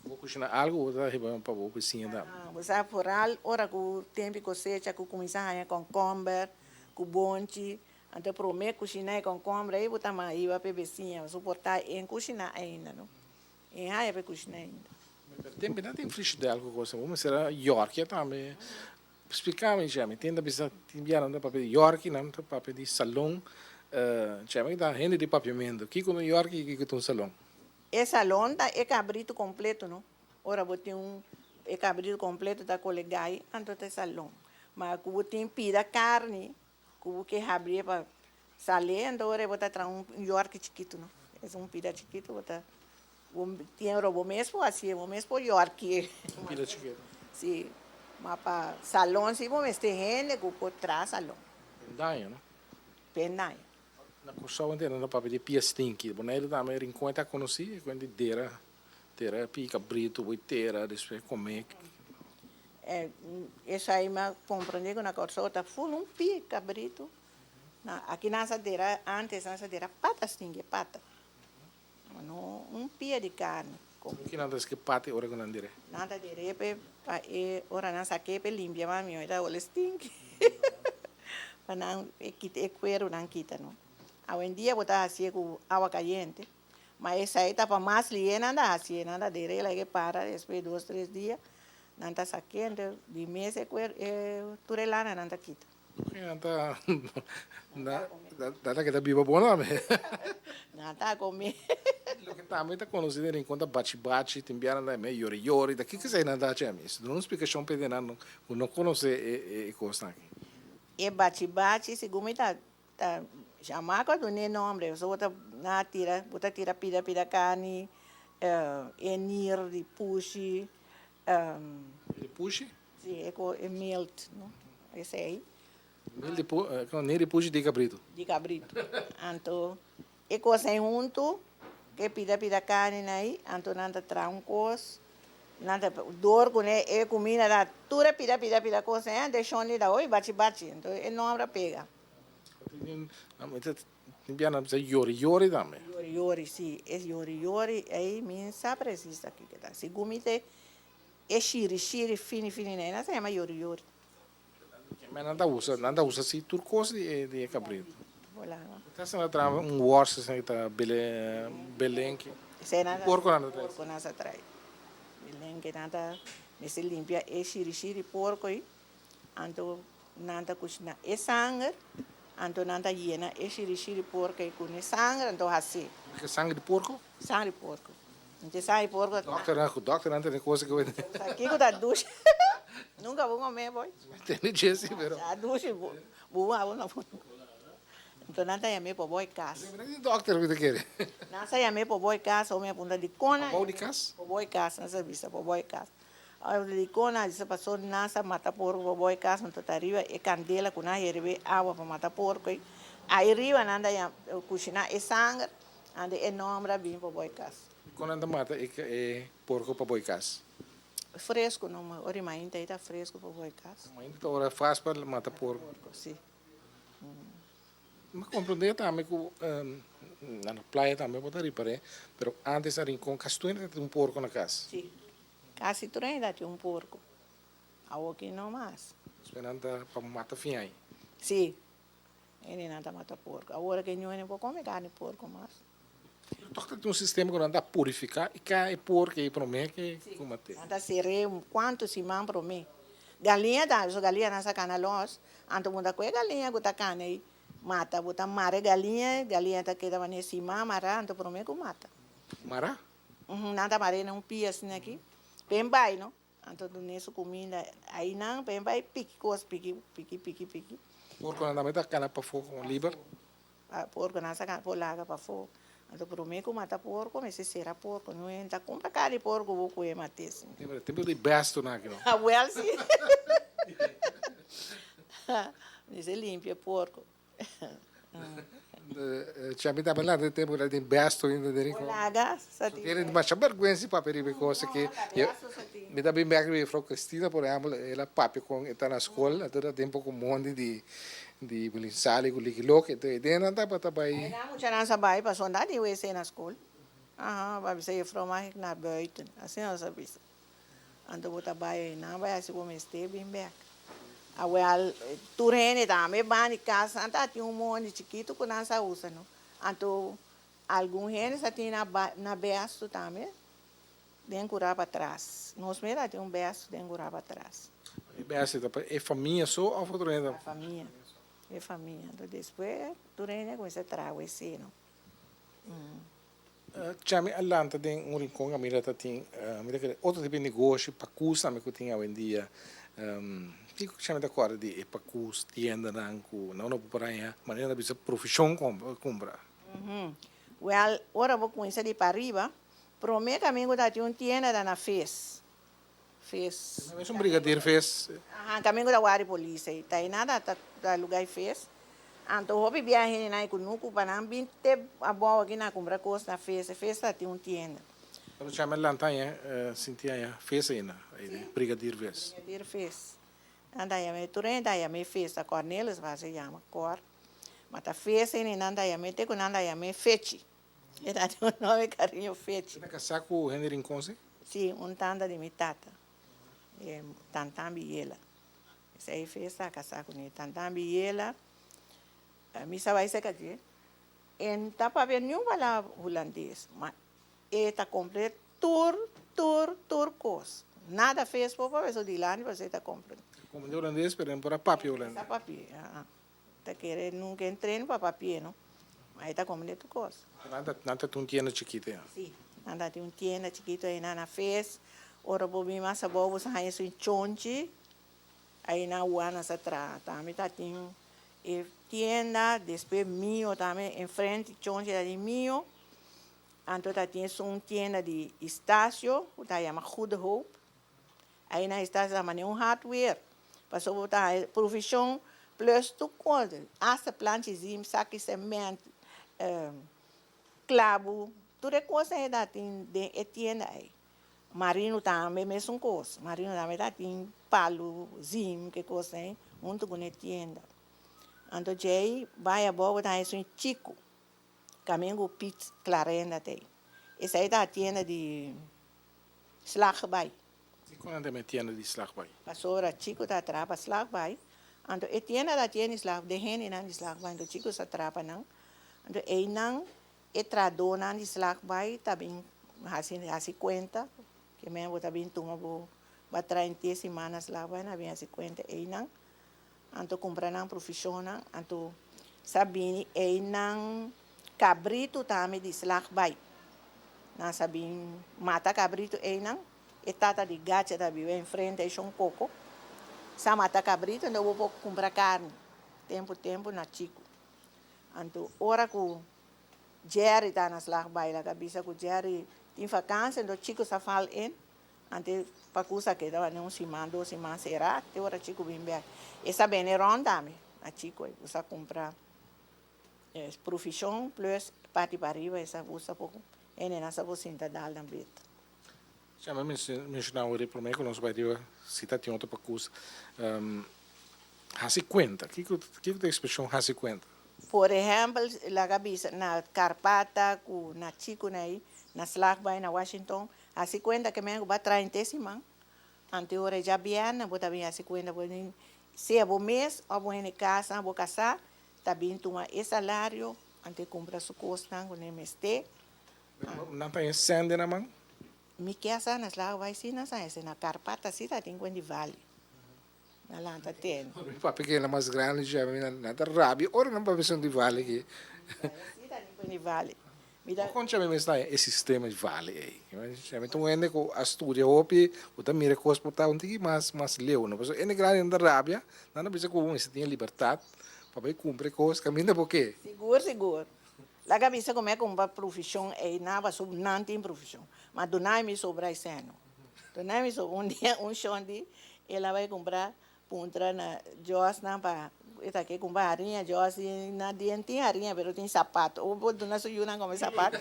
Vou cozinhar algo ou da riba para o vizinha da. Você foral, ora com tempo cosecha, com começar com concombre, com bonche, então promete cozinhar com concombre, aí botar mais aí para vizinha, suportar em cozinhar ainda, não? Em aí para cozinhar ainda. Tem frigideira com coisa, vamos ser York também. Explicar-me, já me entenda, bisa timbiar no papel de York, não no papel de salão, já me dá rende de papiamento. Que com York e que com um salão. É salão da é cabrito completo, não? Ora vou ter é cabrito completo da colega aí, então é salão. Mas vou ter pida carne, vou que abrir para saler, então ora vou ter York chiquito, não? É pida chiquito, vou ter tem o mesmo assim, o mesmo York. Pida chiquito. Sim. Mas para salão, se vamos ter gente que pode trazer salão. Daí, não? Penai. Na construção inteira, no papel de piastin, que boneiro também encontra conheci, quando dera pica brito, boiteira, depois comer. Isso aí me compreende que na construção está full pica brito. Aqui nessa dera, antes nessa dera patas tinha pata. Não pia de carne. Que nada que pate ora con andire. Nada de repe ora na saque pe limpia mami ora o stink. Para não quite cuero não quita não. Hoje em dia botar assim com água caliente, mas essa aí tá para mais liena anda assim nada de rela que para depois 2, 3 dias não tá saqueando de mês é cuero turelana não tá quita. Nada que tá viva boa não. Nada comer. Lo que também está conhecido em conta bate-bate, timbiana da meio yori-yori, daqui que sai nada a isso. Não explicação pedinando, não conhece e coisa aqui. E bate-bate, segundo tá chamar com o nome, você bota tira pida carne, enir de puxi, de puxi? Sim, é melt, não? Esse aí. Mel de puxi de cabrito. De cabrito. Então, é coisa junto. Que pida carne aí, então nada trancos, nada dor com é comida da tura pida coisa, deixou ali da oi bate, então ele não abra pega. Timbiana precisa yori também. Yori, sim, é yori, aí minha precisa aqui que tá. Se comida é shiri fini, né? Não se chama yori. Mas nada usa assim turcos de cabrito. Voilà. Está sendo worse assim tá Belém que porco nada atrás. Porco nada atrás. Belém que nada se limpia é shiri porco aí. Então nada cozinha é sangue. Então nada hiena é shiri porco aí com sangue então assim. Que sangue de porco? Sangue de porco. Então sangue de porco. Doctor não tem coisa que vai. Aqui com da ducha. Nunca vou comer boy. Tem Jesse, pero. A ducha boa não. Então, nada é me para boi casa. Eu nem doctor que quer. Nasa é me para boi casa, ou me aponta de cona. Bom de casa? Para boi casa, nasa vista, para boi casa. Aí de cona, disse passou nasa, mata porco, para boi casa, então tá arriba, e candela, com a herve, água para matar porco. Aí arriba, nada é cozinhar, e sangue, ande é nome bem para boi casa. Quando anda mata, é porco para boi casa. Fresco, não, ori mais ainda está fresco para boi casa. Mas então agora faz para matar porco. Sim. Mas compreender também que na praia também pode reparar, mas antes era com castanha tem porco na casa. Sim. Casi tudo ainda tinha porco. Aqui não mais. Esperando para matar finhai. Sim. Ele não está matando porco. Agora que não pode comer carne de porco mais. Então tem sistema que anda purificar e cai porco e promete que combater. Anda seré quanto se man para mim. Galinha dá, so galinha nessa cana los, anto muda com galinha que tá cana aí. Mata, botar mare galinha tá que tava nesse mara, anto para mim que mata. Mara? Nada mare não pia assim aqui. Bem vai, não? Anto do nisso comida aí não, bem vai pique cos pique. Porco anda mais da cana para fogo com liber. Porco nessa cana por laga para fogo. Anto para mim que mata porco, mas se será porco, não é? Tá compra carne de porco vou comer matar assim. Tem de besto na aqui não. Ah, well, sim. Dice limpia porco. Tinha me também lá de tempo que tem besto ainda de rico. Laga, sati. Querem de mais vergonha para perigo coisa que me dá bem bem que Frau Cristina, por exemplo, ela papi com está na escola, todo tempo com monte de sali com liquiloque, então dentro da para Aí não, muita não sabe, passou andar de UEC na escola. Vai ser fromage na buiten. Assim não sabe. Ando botar baia não vai assim como este bem bem. Well, turene também bani casa, anta tinha monte chiquito que não se usa, não. Anto algum rene se tinha na besto também, den curar para trás. Nós mesmo tinha besto den curar para trás. Besto é família só ou outro ainda? Família. É família. Então depois turene começa a trago esse, não. Chame Atlanta tem rincão a mira tem mira outro tipo de negócio para custa me que tinha hoje em dia. Fico chame da cor de para custa tienda não para aí, maneira de profissão compra. Well, ora vou começar de para arriba. Prometo que eu tenho uma tienda na Fez. Fez. Mas brigadeiro fez. Caminho da guarda polícia. Tá aí nada da lugar Fez. Então, hobby viagem na Icunuco, para não vir ter a boa aqui na comprar coisas na Fez. Fez tem uma tienda. Pero chama lantanha, sentia fez ainda, brigadeiro fez. Brigadeiro Fez. Andai me turente, andai me Fez, a Cornelis vai se chama Cor. Mas a Fez ainda andai me te com andai me Fechi. Ele tem um nome carinho Fechi. Na casaco o Henry Rincon se? Sim, tanda de minha tata. Tantambi ela. Esse aí fez a casaco ne tantambi ela. Misa vai ser aqui. En tapa ver nenhum bala holandês, mas está completo tur cos. Nada fez por ver so de lá nem você está comprando. Como de holandês, pero para papi holandês. Está papi, tá querendo nunca entrei para papi, não? Mas está completo cos. Nada tu tienda chiquita. Sim, anda tem tienda chiquito aí na fez. Ora por mim mas bobo sa isso em chonchi. Aí na uana sa tra, também tá tem tienda, depois mio também em frente chonchi da mio. Então tá tem uma tienda de estácio, que tá chama Good Hope. Aí na estácio da maneira hardware. Passou botar profissão plus tu coisa. Essa plantezinho, saque semente, clavo, tudo é coisa aí da tem tienda aí. Marino também mesmo coisa. Marino também tá tem palo, zim, que coisa aí, muito com a tienda. Então aí vai a boa tá isso em chico. Caminho pizza clarenda tem. Essa aí tá a tienda de slagbai. E quando anda tienda de slagbai? Passou a chico tá atrapa slagbai. Então a tienda da tienda slag de rene não de slagbai, então chico se atrapa não. Então aí não é tradona de slagbai também assim conta que mesmo tá bem toma bo vai 30 semanas lá vai na bem assim conta aí não. Então comprar não profissional, então sabine aí não cabrito também de slagbai. Não sabem mata cabrito aí não. E tata de gacha da vive em frente aí um coco. Sa mata cabrito, então eu vou comprar carne. Tempo na chico. Anto ora ku Jerry tá nas lakbay la kabisa ku Jerry tem vacância do chico sa fal in ante pakusa que dava não se mandou se será te ora chico bimbe essa bene ronda me a chico usa comprar profissão plus pati para arriba essa usa pouco e nessa você tá dal dan bit. Já me mencionava o problema que nós vai ter cita tinha outro percurso. Hasi conta, que é a expressão hasi conta? Por exemplo, la kabisa na Carpata ku na chico na Slackby na Washington, hasi conta que me va traer intesima. Ante ora já biana, bota bem hasi conta por se é bom mês, ou bom em casa, bom casar, tá bem toma esse salário, ante compra su costa com MST. Não tem sende na mão? Mi casa na Slackby sim na Carpata sim tá tem de vale. Na lanta tem. Para pequena mais grande já me nada rabia, ora não para ver de vale aqui. Sim tá tem de vale. Quando chama está esse sistema de vale aí, chama então ende com a estúdia opi, o da mira coisa botar um tiki mais leu, não, mas ende grande da rabia, não precisa com isso tem liberdade para vai cumprir coisas, caminha porque. Seguro. La cabeça como é que uma profissão é nada sobre não tem profissão, mas do nada me sobra esse ano. Do nada me sobra dia chão de ela vai comprar puntra na Joss na para esta aqui comprar arinha Joss na dia tem arinha, mas tem sapato. Ou do nada só não come sapato.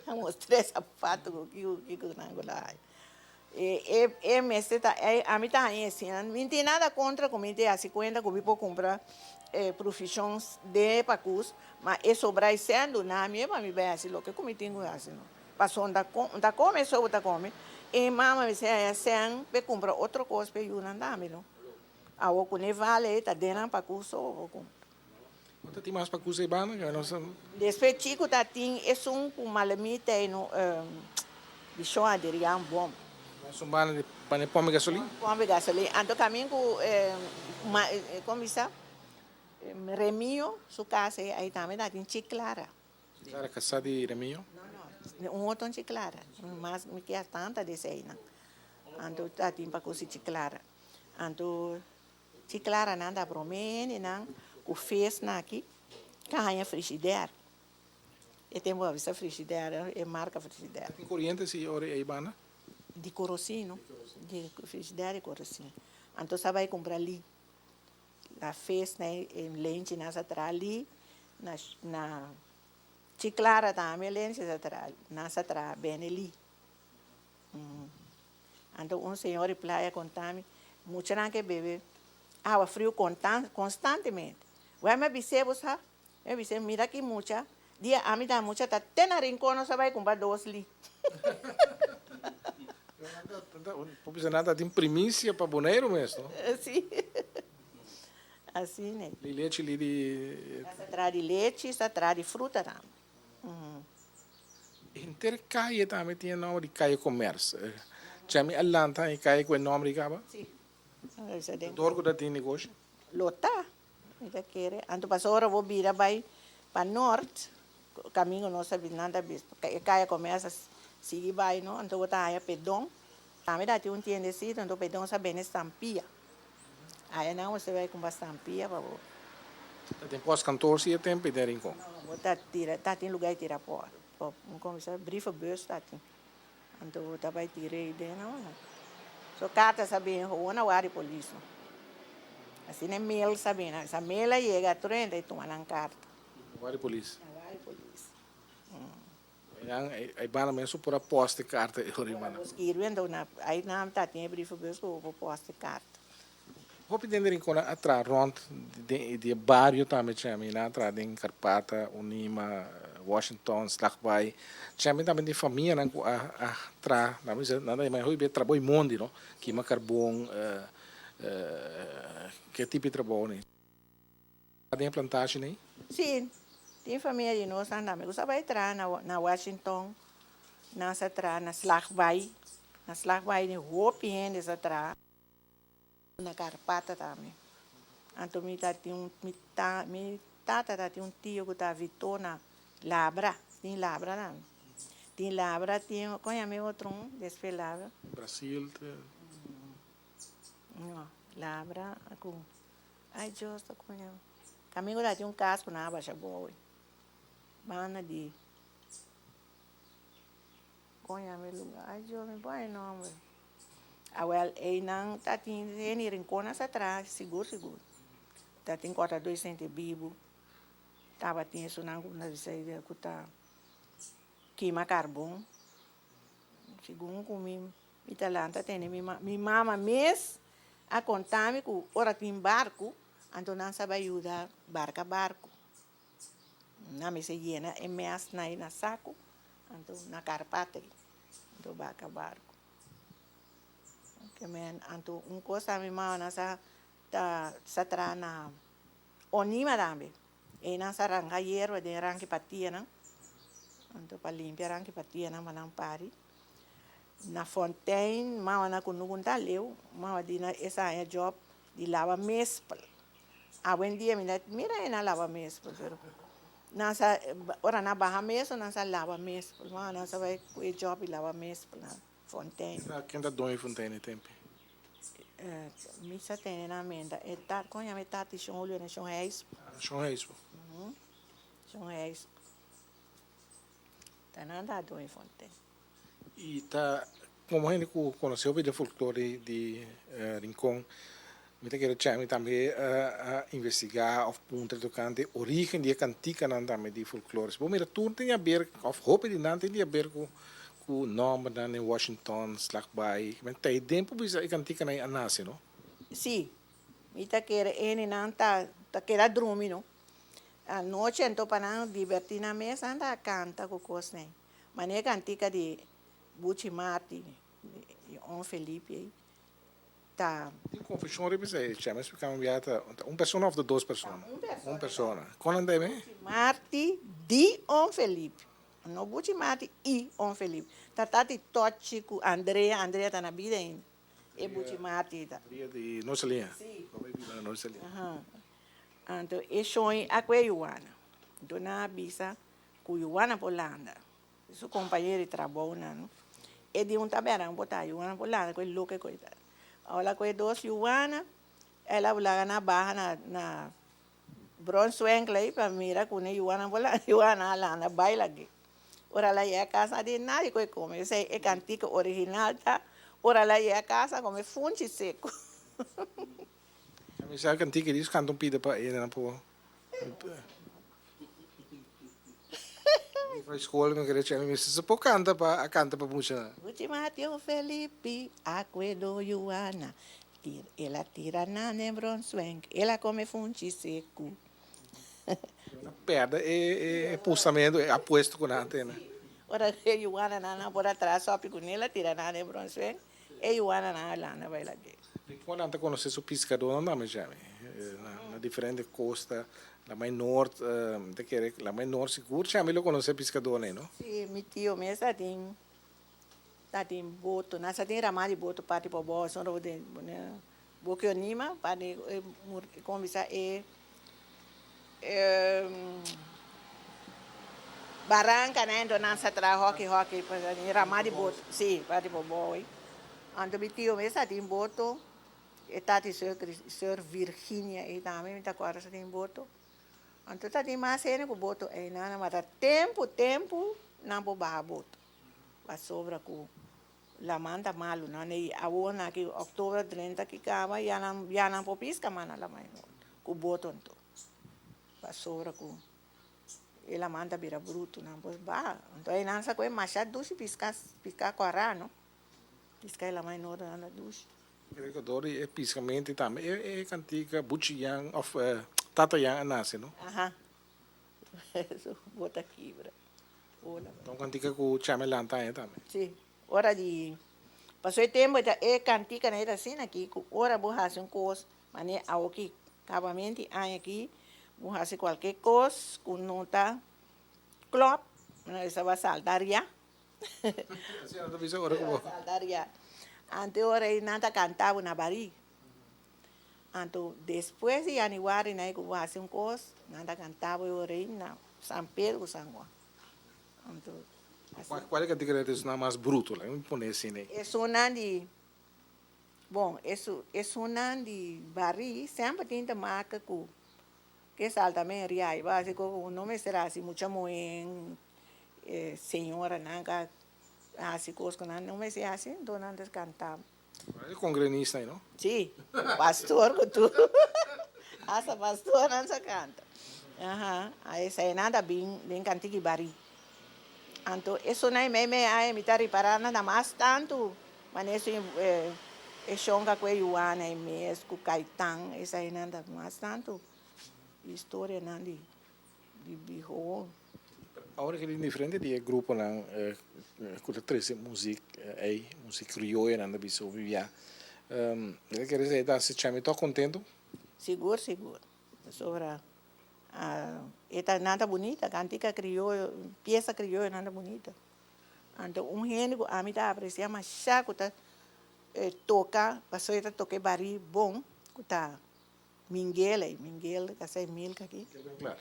Vamos três sapatos que não lá. A mim tá aí assim, não tem nada contra como tem assim conta que eu comprar profissões de pacus, mas é sobrar sendo na minha para me ver assim lo que como tenho assim não. Passou da come só da come e mama me se assim para comprar outra coisa para eu não dar não. A o que vale tá dentro pacus só o com. Quanto tem mais pacus aí bana, eu não sei. Depois chico tá tem um malamita aí no bicho a deriam bom. São bana de pane gasolina? Pombe gasolina. Ando caminho com como isso? Remio, su casa aí também dá tem chiclara. Clara caçada de Remio? Não. Outro chiclara. Mas me quer tanta desse aí não. Ando tá tem para coisa chiclara. Ando chiclara nada promene não. O fez na aqui. Carrinha frigideira. E tem uma vista frigideira, é marca frigideira. Tem corrente se ora aí bana? De corocino, de frigideira e corocino. Então você vai comprar ali. A fez né, lente nessa ali, na chiclara também lente nessa bem ali. Então senhor de praia contame, muito não que bebe água frio constantemente. Vai me perceber sabe? Eu percebo mira aqui muita, dia a mim dá muita tá até na rincão você vai comprar 2 li. Porque nada tem primícia para boneiro mesmo. Sim. Assim, né? Leite ali de. Essa traz de leite, essa traz de fruta também. Intercaia também tinha nome de caia comércio. Chame Atlanta e caia com o nome de caba? Sim. Dorgo da tem negócio? Lota. Ainda quer. Anto passou hora vou vir para norte. Caminho não sabe nada disso. Caia começa seguir vai, não? Anto botar aí pedão. Também dá um tiende assim, anto pedão sabe nem estampia. Aí não você vai com bastante estampia para você. Tem pós-14 e tempo de rincão. Tá tem lugar de tirar fora. Como se brievenbus tá tem. Então tá vai tirar aí dentro não. So carta sabe uma hora polícia. Assim é mail sabe, essa mail chega a 30 e toma na carta. Vai polícia. Vai polícia. Aí bana mesmo por a poste carta eu rimana. Escrevendo na aí não tá tem brievenbus com poste carta. Vou pedir rincão atrás rond de bairro também chama, lá atrás em Carpata, Unima, Washington, Slackby. Chama também de família né atrás, nada mais ruim trabalho mundo, não? Queima carvão, que tipo de trabalho né? Tem plantagem né? Sim. Tem família de nós andamos. Você vai entrar na Washington, na Slackby, de roupa e atrás. Na Carpata também. Então, me tata tem tio que está vitor na Labra. Tem Labra não. Tem Labra, tem... Conhece outro despe Labra? Brasil. Não, Labra. Ai, Deus, conhece. Caminho lá tinha casco na baixa boa. Bana de conha meu lugar. Ai, eu me põe nome. Well, aí não tá tem rincona atrás, seguro. Tá tem 42 centos bibo. Tava tinha isso não na saída que tá queima carvão. Segundo comigo, Italanta tem mi mama mês a contar-me que ora tem barco, então não sabe ajudar barco. Na me se llena é mês na saco, então na carpata, então barco. Que men então coisa mi mama nasa sa tra na onima dambe. E nasa ranga hierba de rangi patia não, então para limpar rangi patia não manang pari. Na Fontaine, mama na kunugunta leu, mama di na essa é job de lava mespal. Buen dia mira na lava mespal, pero nasa ora na barra mespal, nasa lava mespal, mama nasa vai com job de lava mespal na Fontaine. Quem tá dono em Fontaine tempo? Missa tem na menda, é tá, conha me tá de chão olho na chão reis. Chão é isso. Chão reis. Tá nada dono em Fontaine. E tá, como a gente conheceu o folclore de Rincon, me tá querendo chamar também a investigar of punten tocante origem de cantica nan também de folclore. Bom, mira, tudo tem a ver, of hope de nan tem a ver com o nome dan em Washington, Slackby. Mas tem tempo bisa a cantica na anase, não? Sim, me tá querendo nan tá querendo dormir, não? A noite então para divertir na mesa anda canta com coisa, né? Mas é cantica de Bucci Marti, on Felipe, tá. Tem confissão de você, chama se cambiata pessoa ou de duas pessoas? Uma pessoa. Quando anda bem? Marti di on Felipe, não Bucci Marti e on Felipe. Tá de toque com Andrea tá na vida ainda. E Bucci Marti tá. Dia de Nocelinha. Sim. Como é que é Nocelinha? Então é sonho a que Ioana. Então na bisa com Ioana Polanda. Seu companheiro de trabalho não. E de taberão botar Ioana Polanda, com louca coisa. Olha com dois Ioana, ela lá na barra na Brunswick lá para mirar com Ioana Polanda, Ioana lá na baila aqui. Ora lá é a casa de nada que come, essa é cantica original tá. Ora lá é a casa come funte seco. Mas a cantica eles cantam pida para ele na pô. Na escola me queria chamar, mas se pô canta para música. Bucci Mateo Felipe, Aquedo Ioana, ela tira na Brunswick, ela come funte seco. Perda é postamento, é aposto com a antena. Ora que Ioana na por atrás só com ela tira na Brunswick, e Ioana na lá vai lá que. Quando anda conhecer o pescador não me chama. Na diferente costa, la mais norte, la mais norte seguro, chama ele conhecer pescador não? Sim, meu tio mesmo tem boto, nessa tem ramada de boto para tipo boa, só não tem, né? Boque anima para conversar barranca, né? Então nessa tra hockey para ramada de boto, sim, para tipo boa. Então meu tio mesmo tem boto, e tá de Sir Virginia e também tá agora tem boto. Então tá de mais cena com boto, e nada, mas tempo não vou barrar boto, vai sobra com la manda malo, não é? A ona que outubro 30 que acaba já não vou piscar mais na mãe, com boto então, vai sobra com e la manda vira bruto, não vou barrar. Então aí não sabe machado duche piscar corá, não? Piscar la mãe não na duche. Eu adoro é piscamento também, é cantica buchiang of tata yang anase, não? Aham. Isso bota aqui, bra. Olha. Então cantica com chama lantai também. Sim. Hora de passou o tempo é cantica né assim aqui, hora vou fazer um coisa, mas né aqui, acabamento aqui, vou fazer qualquer coisa, com nota clop, né essa vai saltar já. Assim, não bisa ora como. Saltar já. Ante hora aí nada cantava na bari. Então depois de januário né que vou fazer um coisa, nada cantava hora aí na São Pedro, São Juan. Então qual é a cantica que é mais bruto, lá? Vamos pôr assim, né? É uma de bom, é uma de bari, sempre tem marca com que salta me riai, básico, un nome será así, mucha moen, señora, nanga, así cosas, no me sé así, donde antes cantaba. Parece congrenista, ¿no? Sí, pastor, que tú. Hasta pastor, no se canta. Ajá, aí sai nada bem cantiki bari. Anto, isso não é meme, aí me tá reparando nada mais tanto, mas isso é chonga com a Ioana, é mesmo, com o Caetano, isso aí nada mais tanto. História não de birro. Agora que é diferente de grupo não, quando traz música, música criolla, não deve ser ouvir. Ele quer dizer, tá se chama, estou contente? Seguro. Sobre esta nada bonita, cantica criolla, pieza criolla nada bonita. Então, gênero, a mim tá apreciando, mas chaco tá toca, passou a tocar bari bom, tá Miguel, que sai milk aqui. Claro.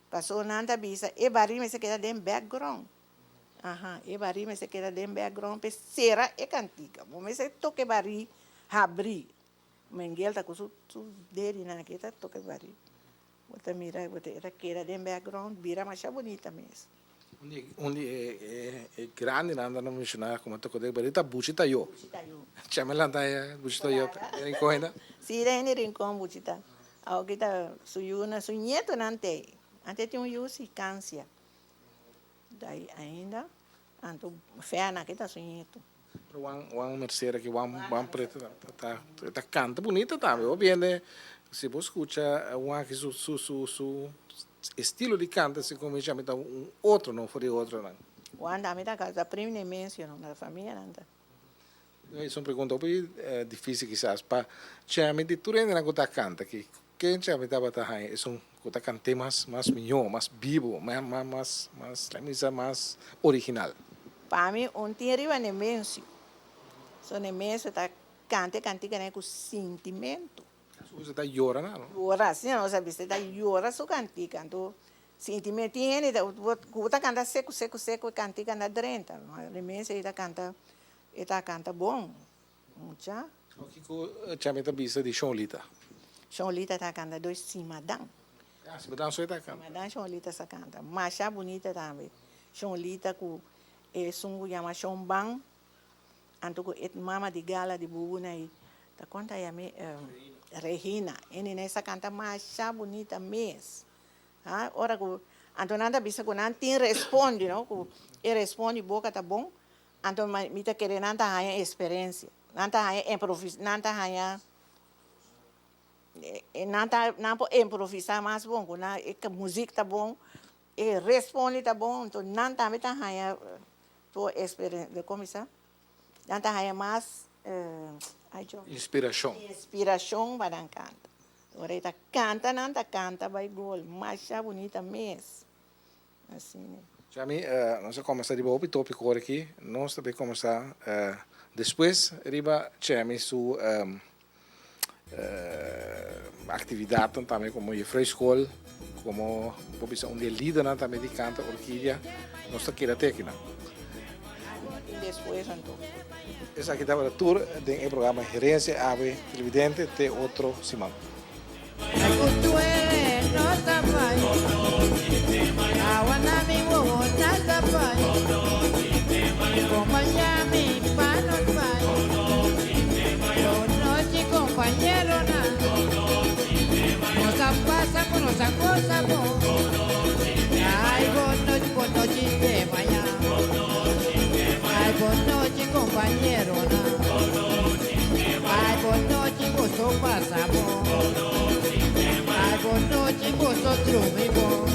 Passou nada bisa, e bari me se queda dentro background. Aha, e bari me se queda dentro background, pe será e cantica. Me se toque bari, abri. Miguel tá com su dele na que tá toque bari. Bota mira, bota era queda dentro background, vira mais bonita mesmo. Onde é grande, não anda mencionar como tocou de bari, tá buchita yo. Chama lá tá buchita yo, é correndo. Sim, é em rincão buchita. Alguém tá suyuna, su nieto nante. Ante tinha yusi câncer. Daí ainda, anto fé na que tá su nieto. Uma merceira que uma preta tá canta bonita também. Obviamente, se você escuta uma que su estilo de canta se começa a meter outro, não foi outro não. Quando a mim tá casa primeira menção na família nanta. Isso é uma pergunta bem difícil quizás para chama de tudo ainda não tá canta que quem chama tá bata aí é um que cante mais melhor, mais vivo, mais original. Para mim, tem arriba nemêncio. So nemêncio tá canta né com sentimento. Você tá chorando, não? Chora, assim, não sabe, você tá chora so cantica, então sentimento tem, tá canta seco, cantica na drenta. Nemêncio tá canta bom. Mucha. O que chama tá bisa de Xonlita. Xonlita tá canta dois cimadão. Cimadão só tá canta. Cimadão Xonlita sa canta. Macha bonita também. Xonlita com sungu chama Xonbang. Anto et mama de gala de bubu aí. Tá conta aí Regina. Ele nessa canta macha bonita mesmo. Ah, ora que anto nada bisa que não tem responde, não? Que responde boca tá bom. Anto me tá querendo nada há experiência. Nada há improvisação, nada há não pode improvisar mais bom, quando a música tá bom, e responde tá bom, então não também tá há tua experiência, como isso? Não tá há mais inspiração para cantar. Agora tá canta, não tá canta, vai gol, mais bonita mesmo, assim, né? Chami, nós começamos de boa tópico aqui, nós também começar depois riba chami su atividade também como a freeschool, como um líder também de canta orquídea, nós queira técnica. Depois então. Essa aqui estava a tour do programa Gerência Ave Televidente de outro Simão. Compañero, nos pasa con los cosas, ay, buenas noches de mañana, ay, buenas noches, compañero, ay, buenas noches, vosotros pasamos, ay, buenas noches, vosotros mismos.